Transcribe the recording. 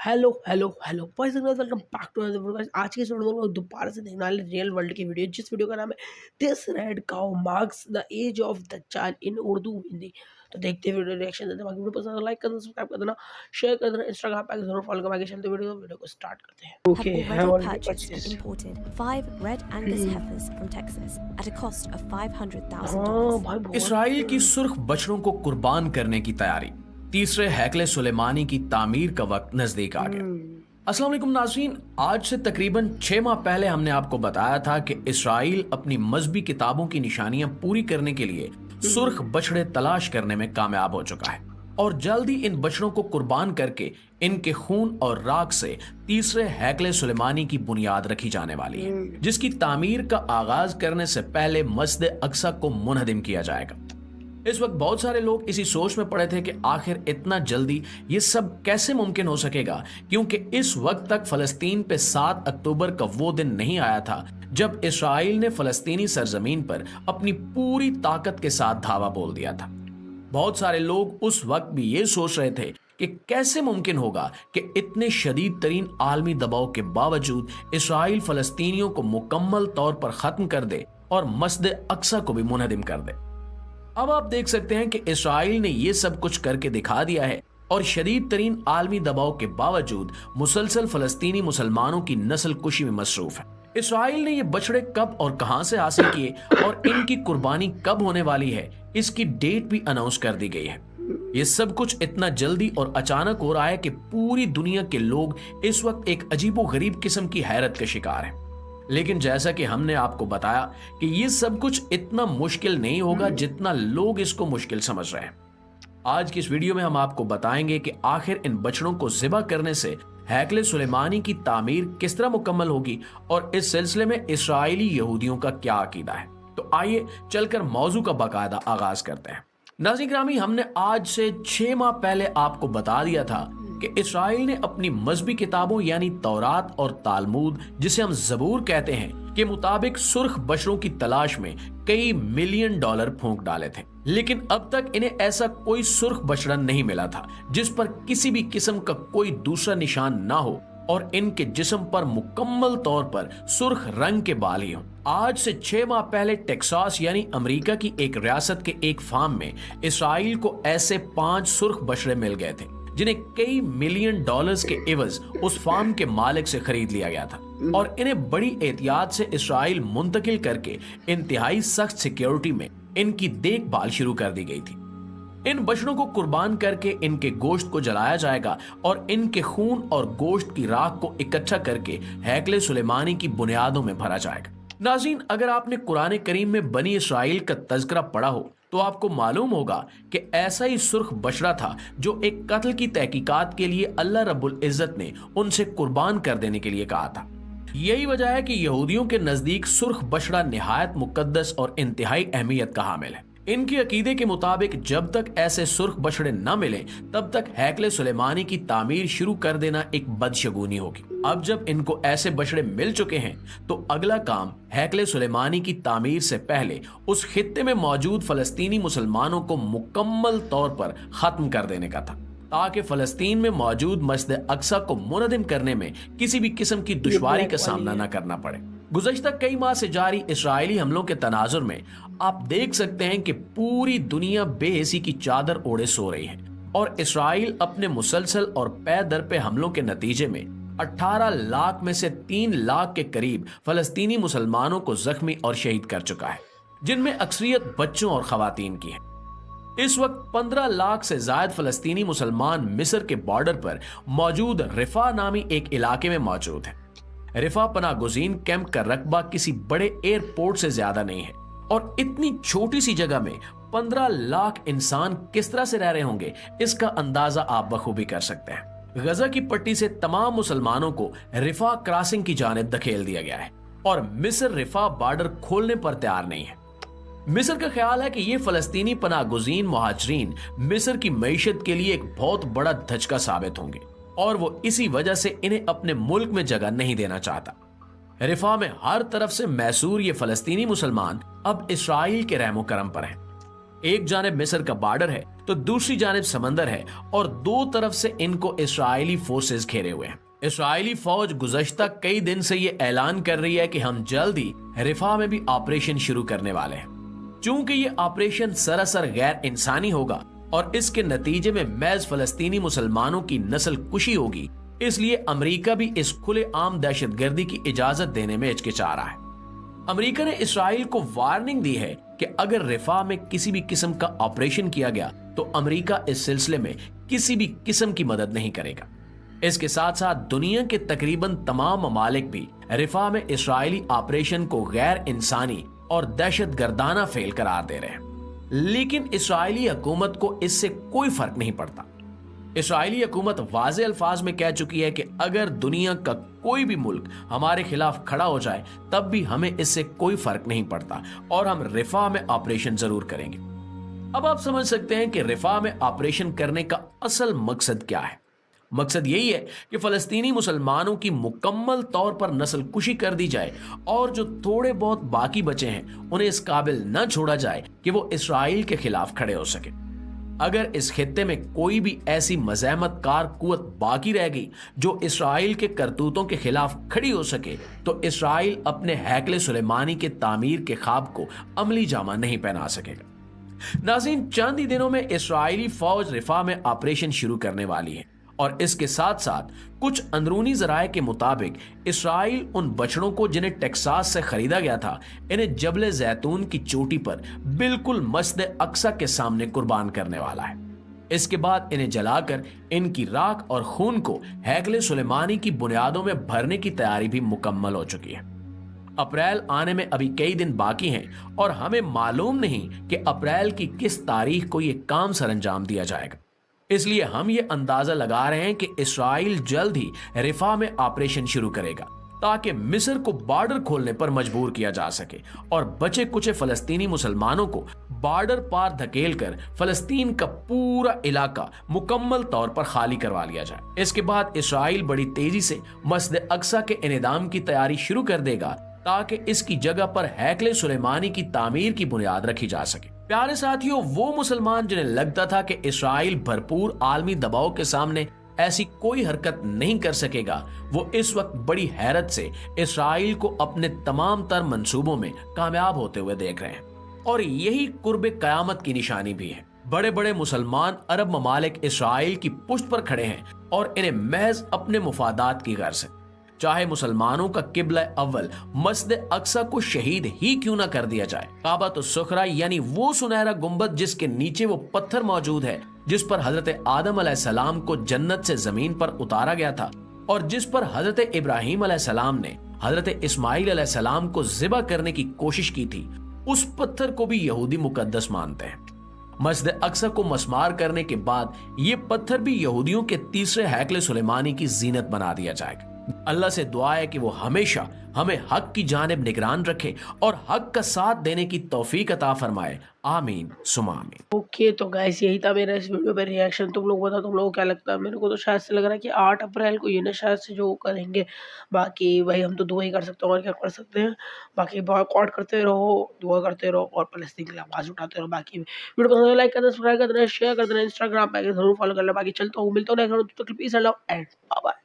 Hello hello hello boys and girls, welcome back to another video. आज के इस video में हम लोग दोबारा से देखने वाले रियल वर्ल्ड की वीडियो, जिस वीडियो का नाम है this red cow marks the age of the child in Urdu Hindi. तो देखते हैं वीडियो, रिएक्शन देते हैं। बाकी वीडियो पसंद लाइक कर देना, सब्सक्राइब कर देना, शेयर कर देना, इंस्टाग्राम पे जरूर फॉलो कर। बाकी चलते वीडियो को स्टार्ट करते हैं। have ओके, है already already purchased and purchase. imported 5 red Angus heifers from Texas at a cost of हाँ $500,000. भाई, बहुत इसराइल की सुर्ख बछड़ों को कुर्बान करने की तैयारी, तीसरे हैकले सुलेमानी की तामीर का वक्त नजदीक आ गया। अस्सलाम वालेकुम नाज़रीन, आज से तकरीबन 6 माह पहले हमने आपको बताया था कि इसराइल अपनी मजहबी किताबों की निशानियां पूरी करने के लिए सुर्ख बछड़े तलाश करने में कामयाब हो चुका है और जल्द ही इन बछड़ों को कुर्बान करके इनके खून और राख से तीसरे हैकले सुलेमानी की बुनियाद रखी जाने वाली है, जिसकी तामीर का आगाज करने से पहले मस्जिद अक्सा को मुनहदिम किया जाएगा। इस वक्त बहुत सारे लोग इसी सोच में पड़े थे कि आखिर इतना जल्दी ये सब कैसे मुमकिन हो सकेगा, क्योंकि इस वक्त तक फलस्तीन पे 7 अक्टूबर का वो दिन नहीं आया था जब इसराइल ने फलस्तीनी सरजमीन पर अपनी पूरी ताकत के साथ धावा बोल दिया था। बहुत सारे लोग उस वक्त भी ये सोच रहे थे कि कैसे मुमकिन होगा कि इतने शदीद तरीन आलमी दबाव के बावजूद इसराइल फलस्तीनियों को मुकम्मल तौर पर खत्म कर दे और मस्जिद अक्सा को भी मुनहदिम कर दे। अब आप देख सकते हैं कि इसराइल ने ये सब कुछ करके दिखा दिया है और शदीद तरीन आलमी दबाव के बावजूद मुसलसल फलस्तीनी मुसलमानों की नस्ल कुशी में मसरूफ है। इसराइल ने ये बछड़े कब और कहां से हासिल किए और इनकी कुर्बानी कब होने वाली है, इसकी डेट भी अनाउंस कर दी गई है। ये सब कुछ इतना जल्दी और अचानक हो रहा है कि पूरी दुनिया के लोग इस वक्त एक अजीबो गरीब किस्म की हैरत के शिकार हैं। लेकिन जैसा कि हमने आपको बताया कि ये सब कुछ इतना मुश्किल नहीं होगा जितना लोग इसको मुश्किल समझ रहे हैं। आज की इस वीडियो में हम आपको बताएंगे कि आखिर इन बछड़ों को ज़िबा करने से हैकले सुलेमानी की तामीर किस तरह मुकम्मल होगी और इस सिलसिले में इसराइली यहूदियों का क्या अकीदा है। तो आइए चलकर मौजू का बाकायदा आगाज करते हैं। नाज़रीन ग्रामी, हमने आज से 6 माह पहले आपको बता दिया था कि इसराइल ने अपनी मजहबी किताबों यानी तौरात और तालमूद, जिसे हम ज़बूर कहते हैं, के मुताबिक सुर्ख बछड़ों की तलाश में कई मिलियन डॉलर फूंक डाले थे, लेकिन अब तक इन्हें ऐसा कोई सुर्ख बछड़ा नहीं मिला था जिस पर किसी भी किस्म का कोई दूसरा निशान ना हो और इनके जिस्म पर मुकम्मल तौर पर सुर्ख रंग के बाल ही हों। आज से 6 माह पहले टेक्सास यानी अमेरिका की एक रियासत के एक फार्म में इसराइल को ऐसे 5 सुर्ख बछड़े मिल गए थे जिन्हें कई मिलियन डॉलर्स के एवज उस फार्म के मालिक से खरीद लिया गया था और इन्हें बड़ी एहतियात से इसराइल मुंतकिल करके इंतहाई सख्त सिक्योरिटी में इनकी देखभाल शुरू कर दी गई थी। इन बछड़ों को कुर्बान करके इनके गोश्त को जलाया जाएगा और इनके खून और गोश्त की राख को इकट्ठा करके हैकले सुलेमानी की बुनियादों में भरा जाएगा। नाज़रीन, अगर आपने कुरान करीम में बनी इसराइल का तज़किरा पढ़ा हो तो आपको मालूम होगा कि ऐसा ही सुर्ख बछड़ा था जो एक कत्ल की तहकीकात के लिए अल्लाह रब्बुल इज्जत ने उनसे कुर्बान कर देने के लिए कहा था। यही वजह है कि यहूदियों के नजदीक सुर्ख बछड़ा निहायत मुकद्दस और इंतहाई अहमियत का हामिल है। इनके अकीदे के मुताबिक जब तक ऐसे सुर्ख बछड़े न मिले तब तक हैकले सुलेमानी की तामीर शुरू कर देना एक बदशगुनी होगी। अब जब इनको ऐसे बछड़े मिल चुके हैं तो अगला काम हैकले सुलेमानी की तामीर से पहले उस खित्ते में मौजूद फलस्तीनी मुसलमानों को मुकम्मल तौर पर खत्म कर देने का था, ताकि फलस्तीन में मौजूद मस्जिद अक्सा को मुनहदिम करने में किसी भी किस्म की दुश्वारी का सामना न करना पड़े। गुज़श्ता कई माह से जारी इसराइली हमलों के तनाजुर में आप देख सकते हैं कि पूरी दुनिया बेहिसी की चादर ओढ़े सो रही है और इसराइल अपने मुसलसल और पै दर पे हमलों के नतीजे में 18 लाख में से 3 लाख के करीब फलस्तीनी मुसलमानों को जख्मी और शहीद कर चुका है, जिनमें अक्सरियत बच्चों और खवातीन की है। इस वक्त 15 लाख से ज्यादा फलस्तीनी मुसलमान मिस्र के बॉर्डर पर मौजूद रिफा नामी एक इलाके में मौजूद है। रिफा पनागुज़ीन कैंप का रकबा किसी बड़े एयरपोर्ट से ज्यादा नहीं है और इतनी छोटी सी जगह में 15 लाख इंसान किस तरह से रह रहे होंगे, इसका अंदाजा आप बखूबी कर सकते हैं। गजा की पट्टी से तमाम मुसलमानों को रिफा क्रॉसिंग की जानिब धकेल दिया गया है और मिस्र रिफा बॉर्डर खोलने पर तैयार नहीं है। मिस्र का ख्याल है कि ये फलस्तीनी पनागुज़ीन मुहाजिरीन मिस्र की मईशत के लिए एक बहुत बड़ा धचका साबित होंगे और वो इसी वजह से इन्हें अपने मुल्क में जगह नहीं देना चाहता। रिफा में हर तरफ से मैसूर ये फलस्तीनी मुसलमान अब इसराइल के रहमो करम पर हैं। एक जानिब मिस्र का बॉर्डर है तो दूसरी जानिब समंदर है और दो तरफ से इनको इसराइली फोर्सेस घेरे हुए हैं। इसराइली फौज गुज़श्ता कई दिन से ये ऐलान कर रही है कि हम जल्द ही रिफा में भी ऑपरेशन शुरू करने वाले हैं। चूंकि ये ऑपरेशन सरासर गैर इंसानी होगा और इसके नतीजे में महज फलस्तीनी मुसलमानों की नस्ल कुशी होगी, इसलिए अमेरिका भी इस खुले आम दहशतगर्दी की इजाजत देने में हिचकिचा रहा है। अमेरिका ने इसराइल को वार्निंग दी है कि अगर रिफा में किसी भी किस्म का ऑपरेशन किया गया तो अमेरिका इस सिलसिले में किसी भी किस्म की मदद नहीं करेगा। इसके साथ साथ दुनिया के तकरीबन तमाम ममालिक भी रिफा में इसराइली ऑपरेशन को गैर इंसानी और दहशतगर्दाना फेल करार दे रहे हैं, लेकिन इसराइली हुकूमत को इससे कोई फर्क नहीं पड़ता। इसराइली हुकूमत वाज़े अल्फाज में कह चुकी है कि अगर दुनिया का कोई भी मुल्क हमारे खिलाफ खड़ा हो जाए तब भी हमें इससे कोई फर्क नहीं पड़ता और हम रिफा में ऑपरेशन जरूर करेंगे। अब आप समझ सकते हैं कि रिफा में ऑपरेशन करने का असल मकसद क्या है। मकसद यही है कि फलस्तीनी मुसलमानों की मुकम्मल तौर पर नस्ल कुशी कर दी जाए और जो थोड़े बहुत बाकी बचे हैं उन्हें इस काबिल न छोड़ा जाए कि वो इसराइल के खिलाफ खड़े हो सके। अगर इस खित्ते में कोई भी ऐसी मज़ाहमत कार कुव्वत बाकी रह गई जो इसराइल के करतूतों के खिलाफ खड़ी हो सके तो इसराइल अपने हैकले सुलेमानी के तामीर के ख्वाब को अमली जामा नहीं पहना सकेगा। नाज़रीन, चंद ही दिनों में इसराइली फौज रिफा में ऑपरेशन शुरू करने वाली है और इसके साथ साथ कुछ अंदरूनी जराये के मुताबिक इसराइल उन बछड़ों को जिन्हें टेक्सास से खरीदा गया था, इन्हें जबल जैतून की चोटी पर बिल्कुल मस्जिद अक्सा के सामने कुर्बान करने वाला है। इसके बाद इन्हें जलाकर इनकी राख और खून को हैकले सुलेमानी की बुनियादों में भरने की तैयारी भी मुकम्मल हो चुकी है। अप्रैल आने में अभी कई दिन बाकी हैं और हमें मालूम नहीं कि अप्रैल की किस तारीख को यह काम सरंजाम दिया जाएगा। इसलिए हम ये अंदाजा लगा रहे हैं कि इसराइल जल्द ही रिफा में ऑपरेशन शुरू करेगा ताकि मिस्र को बॉर्डर खोलने पर मजबूर किया जा सके और बचे कुचे फलस्तीनी मुसलमानों को बॉर्डर पार धकेलकर फलस्तीन का पूरा इलाका मुकम्मल तौर पर खाली करवा लिया जाए। इसके बाद इसराइल बड़ी तेजी से मस्जिद अक्सा के इनेदाम की तैयारी शुरू कर देगा ताकि इसकी जगह पर हैकले सुलेमानी की तामीर की बुनियाद रखी जा सके। प्यारे साथियों, वो मुसलमान जिन्हें लगता था कि इसराइल भरपूर आलमी दबाव के सामने ऐसी कोई हरकत नहीं कर सकेगा, वो इस वक्त बड़ी हैरत से इसराइल को अपने तमाम तर मंसूबों में कामयाब होते हुए देख रहे हैं और यही कुर्ब कयामत की निशानी भी है। बड़े बड़े मुसलमान अरब ममालिक इसराइल की पुष्ट पर खड़े हैं और इन्हें महज अपने मुफादात की गर्ज है। चाहे मुसलमानों का किबला अव्वल मस्जिद अक्सा को शहीद ही क्यों ना कर दिया जाए। काबा तो सुखरा यानी वो सुनहरा गुंबद जिसके नीचे वो पत्थर मौजूद है जिस पर हजरत आदम अलैहिस्सलाम को जन्नत से जमीन पर उतारा गया था और जिस पर हजरत इब्राहिम अलैहिस्सलाम ने हजरत इस्माइल अलैहिस्सलाम को ज़िबा करने की कोशिश की थी, उस पत्थर को भी यहूदी मुकद्दस मानते हैं। मस्जिद अक्सा को मस्मार करने के बाद ये पत्थर भी यहूदियों के तीसरे हैकले सुलेमानी की जीनत बना दिया जाएगा। अल्लाह से दुआ है कि वो हमेशा हमें हक की जानिब निगरान रखे और हक का साथ देने की तौफीक अता फरमाए। आमीन सुमा आमीन। ओके, तो गाइस यही था मेरा इस वीडियो पे रिएक्शन। तुम लोग बताओ, तुम लोगों को क्या लगता है? मेरे को तो शायद से लग रहा है कि 8 अप्रैल को ये ना शायद से जो करेंगे। बाकी भाई हम तो दुआ ही कर सकते हैं और क्या कर सकते हैं। बाकी बॉयकॉट करते रहो, दुआ करते रहो और फलस्तीन के लिए आवाज़ उठाते रहो। बाकी वीडियो पसंद है लाइक कर देना, सब्सक्राइब कर देना, शेयर कर देना, इंस्टाग्राम पे जरूर फॉलो कर लेना। बाकी चलता हूँ, मिलता हूँ नेक्स्ट वीडियो, तब तक peace and love and bye bye.